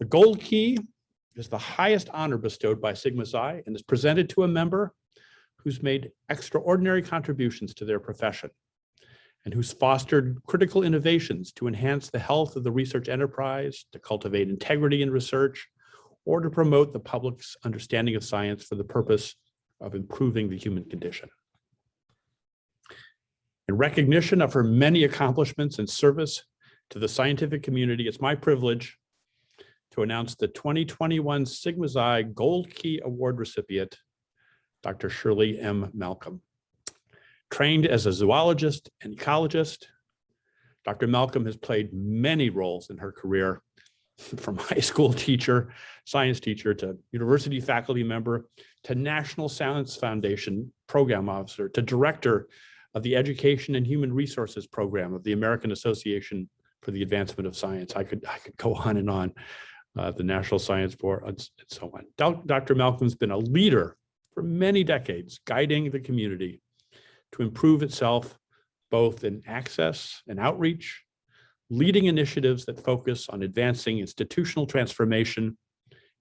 Gold Key is the highest honor bestowed by Sigma Xi and is presented to a member who's made extraordinary contributions to their profession and who's fostered critical innovations to enhance the health of the research enterprise, to cultivate integrity in research, or to promote the public's understanding of science for the purpose of improving the human condition. In recognition of her many accomplishments and service to the scientific community, it's my privilege to announce the 2021 Sigma Xi Gold Key Award recipient, Dr. Shirley M. Malcom. Trained as a zoologist and ecologist, Dr. Malcom has played many roles in her career, from high school teacher, science teacher, to university faculty member, to National Science Foundation program officer, to director of the Education and Human Resources program of the American Association for the Advancement of Science. I could go on and on, the National Science Board, and so on. Dr. Malcolm's been a leader for many decades, guiding the community to improve itself both in access and outreach, leading initiatives that focus on advancing institutional transformation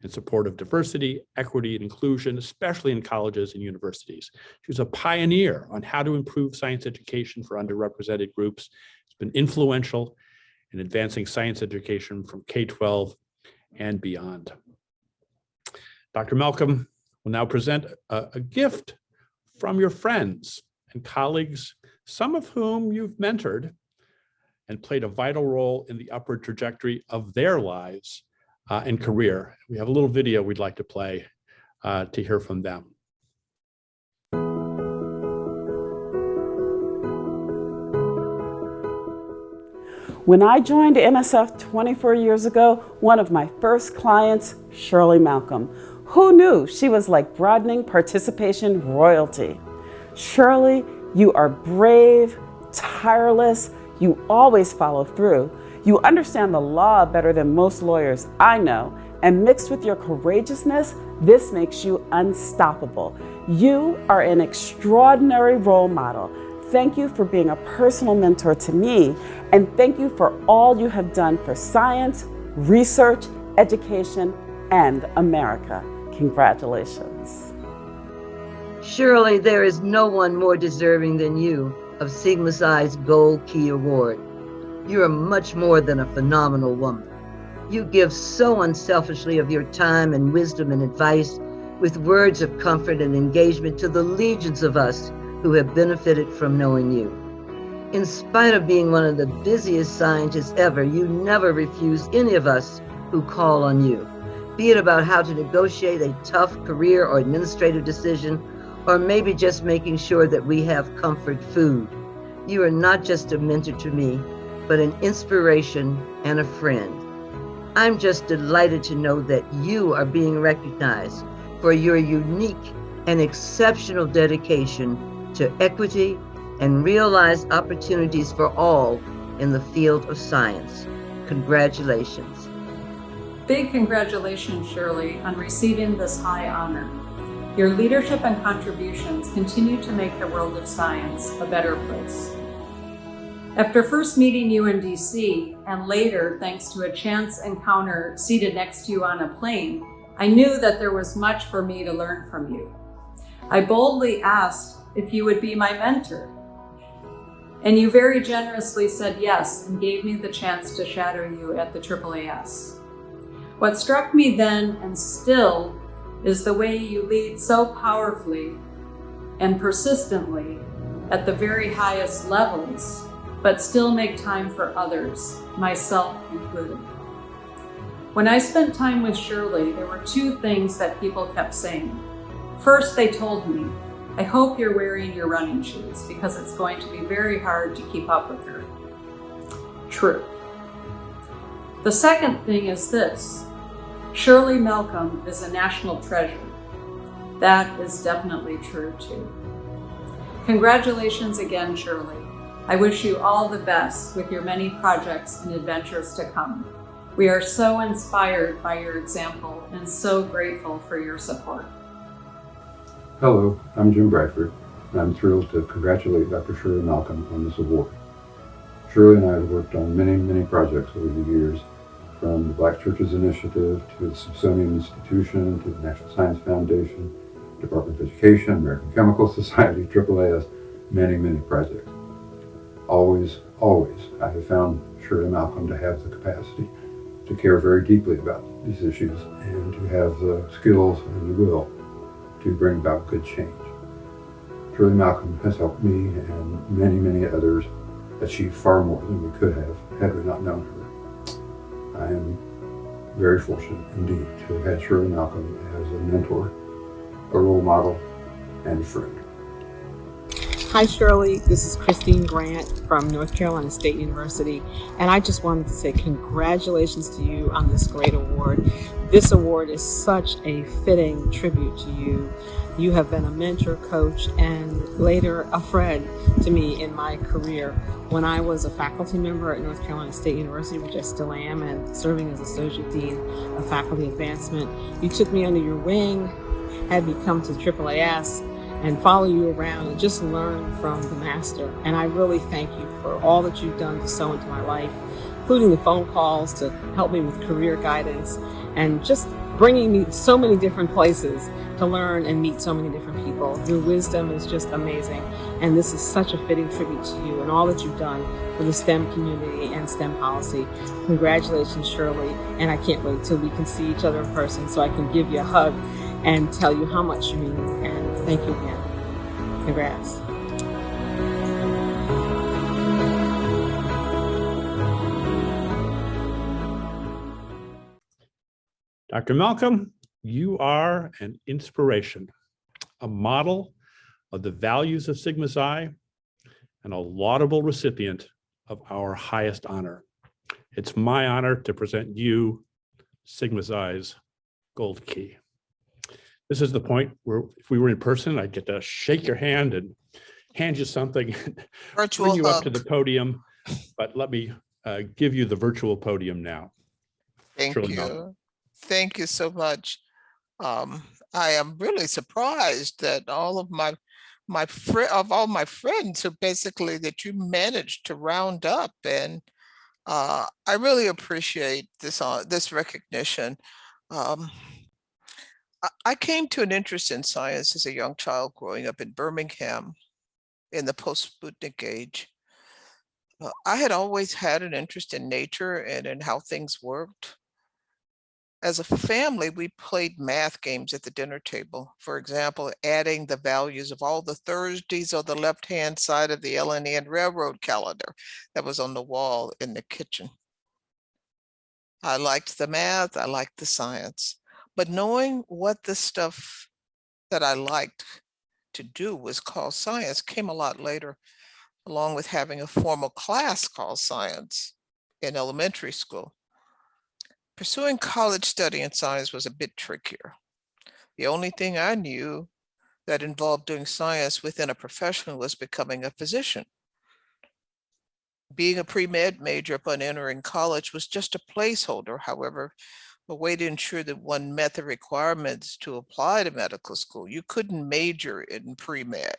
in support of diversity, equity, and inclusion, especially in colleges and universities. She was a pioneer on how to improve science education for underrepresented groups. It's been influential in advancing science education from K-12 and beyond. Dr. Malcom will now present a gift from your friends and colleagues, some of whom you've mentored and played a vital role in the upward trajectory of their lives and career. We have a little video we'd like to play to hear from them. When I joined NSF 24 years ago, one of my first clients, Shirley Malcom. Who knew she was like broadening participation royalty? Shirley, you are brave, tireless, you always follow through. You understand the law better than most lawyers I know, and mixed with your courageousness, this makes you unstoppable. You are an extraordinary role model. Thank you for being a personal mentor to me, and thank you for all you have done for science, research, education, and America. Congratulations. Shirley, there is no one more deserving than you of SigmaXi's Gold Key Award. You are much more than a phenomenal woman. You give so unselfishly of your time and wisdom and advice with words of comfort and engagement to the legions of us who have benefited from knowing you. In spite of being one of the busiest scientists ever, you never refuse any of us who call on you, be it about how to negotiate a tough career or administrative decision, or maybe just making sure that we have comfort food. You are not just a mentor to me, but an inspiration and a friend. I'm just delighted to know that you are being recognized for your unique and exceptional dedication to equity and realized opportunities for all in the field of science. Congratulations. Big congratulations, Shirley, on receiving this high honor. Your leadership and contributions continue to make the world of science a better place. After first meeting you in DC, and later thanks to a chance encounter seated next to you on a plane, I knew that there was much for me to learn from you. I boldly asked if you would be my mentor, and you very generously said yes and gave me the chance to shadow you at the AAAS. What struck me then and still is the way you lead so powerfully and persistently at the very highest levels, but still make time for others, myself included. When I spent time with Shirley, there were two things that people kept saying. First, they told me, I hope you're wearing your running shoes because it's going to be very hard to keep up with her. True. The second thing is this. Shirley Malcom is a national treasure. That is definitely true too. Congratulations again, Shirley. I wish you all the best with your many projects and adventures to come. We are so inspired by your example and so grateful for your support. Hello, I'm Jim Bradford, and I'm thrilled to congratulate Dr. Shirley Malcom on this award. Shirley and I have worked on many projects over the years, from the Black Churches Initiative to the Smithsonian Institution to the National Science Foundation, Department of Education, American Chemical Society, AAAS, many, many projects. Always, always, I have found Shirley Malcom to have the capacity to care very deeply about these issues and to have the skills and the will to bring about good change. Shirley Malcom has helped me and many, many others achieve far more than we could have had we not known her. I am very fortunate indeed to have had Shirley Malcom as a mentor, a role model, and a friend. Hi Shirley, this is Christine Grant from North Carolina State University, and I just wanted to say congratulations to you on this great award. This award is such a fitting tribute to you. You have been a mentor, coach, and later a friend to me in my career. When I was a faculty member at North Carolina State University, which I still am, and serving as Associate Dean of Faculty Advancement, you took me under your wing, had me come to AAAS, and follow you around and just learn from the master. And I really thank you for all that you've done to sow into my life, including the phone calls to help me with career guidance and just bringing me so many different places to learn and meet so many different people. Your wisdom is just amazing. And this is such a fitting tribute to you and all that you've done for the STEM community and STEM policy. Congratulations, Shirley. And I can't wait till we can see each other in person so I can give you a hug and tell you how much you mean. And thank you again. Congrats. Dr. Malcom, you are an inspiration, a model of the values of Sigma Xi, and a laudable recipient of our highest honor. It's my honor to present you Sigma Xi's Gold Key. This is the point where if we were in person, I'd get to shake your hand and hand you something, Virtual bring you up to hug. the podium, but let me give you the virtual podium now. Thank Shirley you. Malcom. Thank you so much. I am really surprised that all of my friends who basically that you managed to round up, and I really appreciate this recognition. Um, I came to an interest in science as a young child growing up in Birmingham in the post-Sputnik age. I had always had an interest in nature and in how things worked. As a family, we played math games at the dinner table. For example, adding the values of all the Thursdays on the left-hand side of the L&N Railroad calendar that was on the wall in the kitchen. I liked the math, I liked the science, but knowing what the stuff that I liked to do was called science came a lot later, along with having a formal class called science in elementary school. Pursuing college study in science was a bit trickier. The only thing I knew that involved doing science within a profession was becoming a physician. Being a pre-med major upon entering college was just a placeholder, however, a way to ensure that one met the requirements to apply to medical school. You couldn't major in pre-med.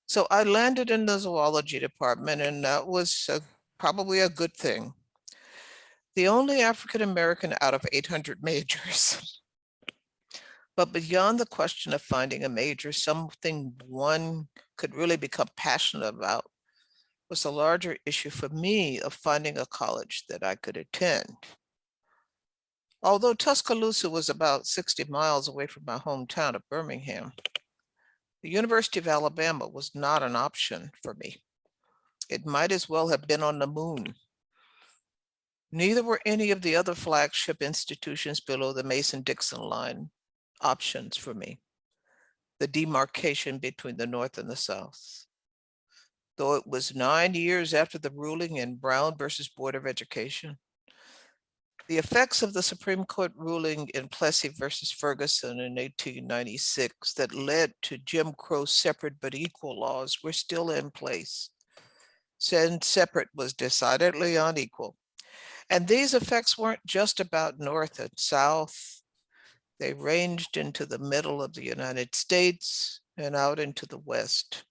So I landed in the zoology department, and that was probably a good thing. The only African-American out of 800 majors. But beyond the question of finding a major, something one could really become passionate about was the larger issue for me of finding a college that I could attend. Although Tuscaloosa was about 60 miles away from my hometown of Birmingham, the University of Alabama was not an option for me. It might as well have been on the moon. Neither were any of the other flagship institutions below the Mason-Dixon line options for me, the demarcation between the North and the South. Though it was 9 years after the ruling in Brown versus Board of Education, the effects of the Supreme Court ruling in Plessy versus Ferguson in 1896 that led to Jim Crow separate but equal laws were still in place. Since separate was decidedly unequal. And these effects weren't just about North and South. They ranged into the middle of the United States and out into the West.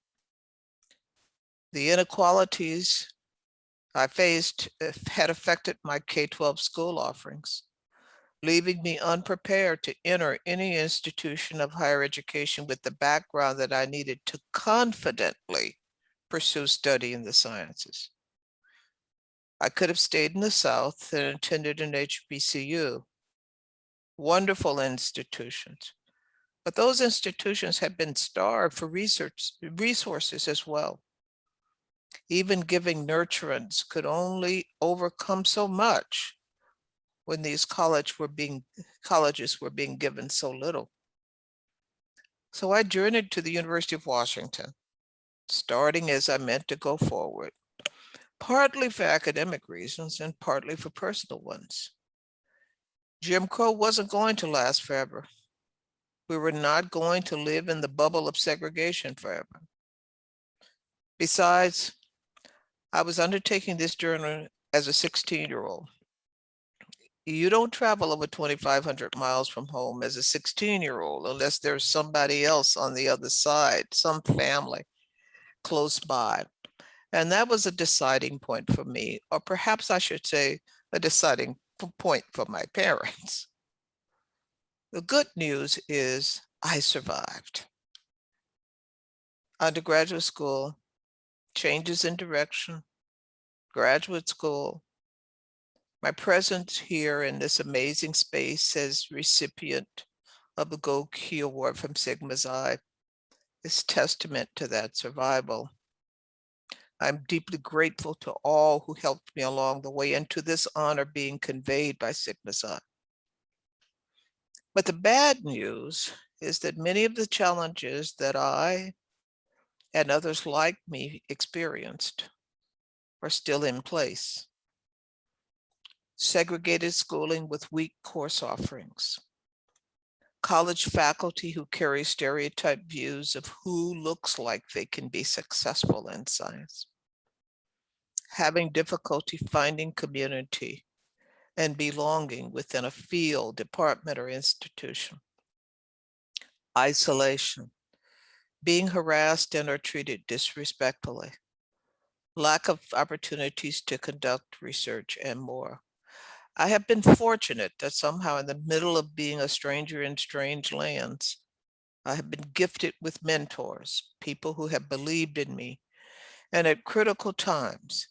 The inequalities had affected my K-12 school offerings, leaving me unprepared to enter any institution of higher education with the background that I needed to confidently pursue study in the sciences. I could have stayed in the South and attended an HBCU, wonderful institutions, but those institutions had been starved for resources as well. Even giving nurturance could only overcome so much when these colleges were being given so little. So I journeyed to the University of Washington, starting as I meant to go forward, partly for academic reasons and partly for personal ones. Jim Crow wasn't going to last forever. We were not going to live in the bubble of segregation forever. Besides, I was undertaking this journey as a 16-year-old. You don't travel over 2,500 miles from home as a 16-year-old unless there's somebody else on the other side, some family close by. And that was a deciding point for me, or perhaps I should say a deciding point for my parents. The good news is I survived. Undergraduate school, changes in direction, graduate school, my presence here in this amazing space as recipient of the Gold Key Award from Sigma Xi is testament to that survival. I'm deeply grateful to all who helped me along the way and to this honor being conveyed by Sigma Xi. But the bad news is that many of the challenges that I and others like me experienced are still in place. Segregated schooling with weak course offerings, college faculty who carry stereotyped views of who looks like they can be successful in science, having difficulty finding community and belonging within a field, department, or institution, isolation, being harassed and or treated disrespectfully, lack of opportunities to conduct research, and more. I have been fortunate that somehow in the middle of being a stranger in strange lands, I have been gifted with mentors, people who have believed in me, and at critical times,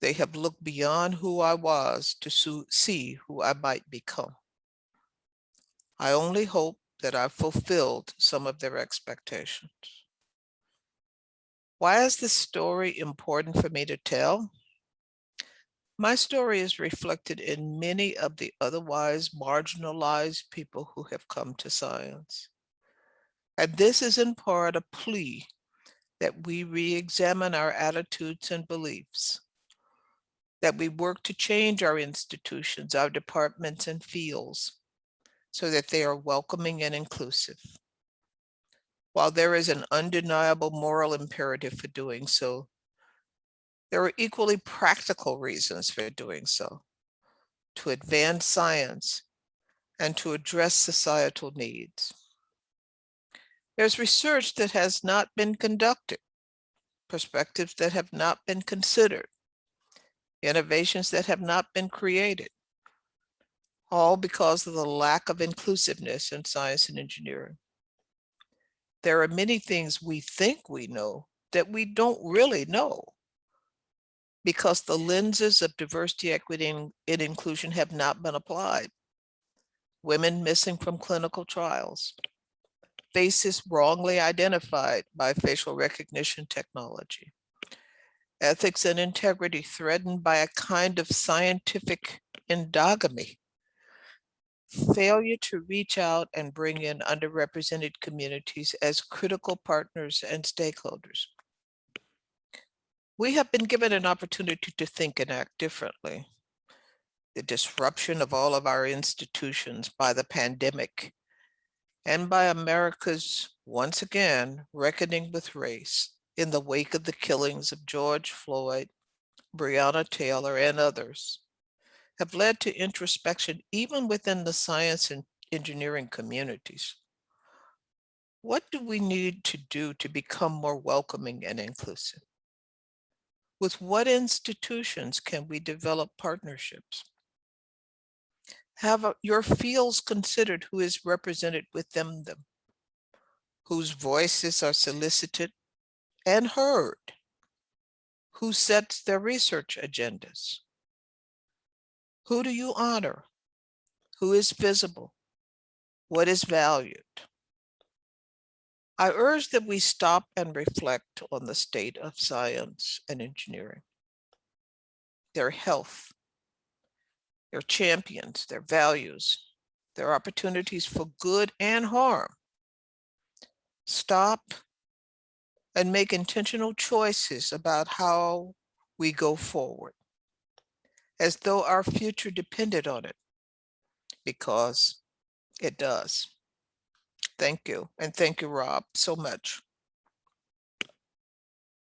they have looked beyond who I was to see who I might become. I only hope that I've fulfilled some of their expectations. Why is this story important for me to tell? My story is reflected in many of the otherwise marginalized people who have come to science. And this is in part a plea that we re-examine our attitudes and beliefs, that we work to change our institutions, our departments and fields, so that they are welcoming and inclusive. While there is an undeniable moral imperative for doing so, there are equally practical reasons for doing so, to advance science and to address societal needs. There's research that has not been conducted, perspectives that have not been considered, innovations that have not been created, all because of the lack of inclusiveness in science and engineering. There are many things we think we know that we don't really know, because the lenses of diversity, equity, and inclusion have not been applied. Women missing from clinical trials, faces wrongly identified by facial recognition technology, ethics and integrity threatened by a kind of scientific endogamy, failure to reach out and bring in underrepresented communities as critical partners and stakeholders. We have been given an opportunity to think and act differently. The disruption of all of our institutions by the pandemic and by America's, once again, reckoning with race in the wake of the killings of George Floyd, Breonna Taylor, and others, have led to introspection even within the science and engineering communities. What do we need to do to become more welcoming and inclusive? With what institutions can we develop partnerships? Have your fields considered who is represented within them, whose voices are solicited and heard, who sets their research agendas? Who do you honor? Who is visible? What is valued? I urge that we stop and reflect on the state of science and engineering, their health, their champions, their values, their opportunities for good and harm. Stop and make intentional choices about how we go forward, as though our future depended on it, because it does. Thank you. And thank you, Rob, so much.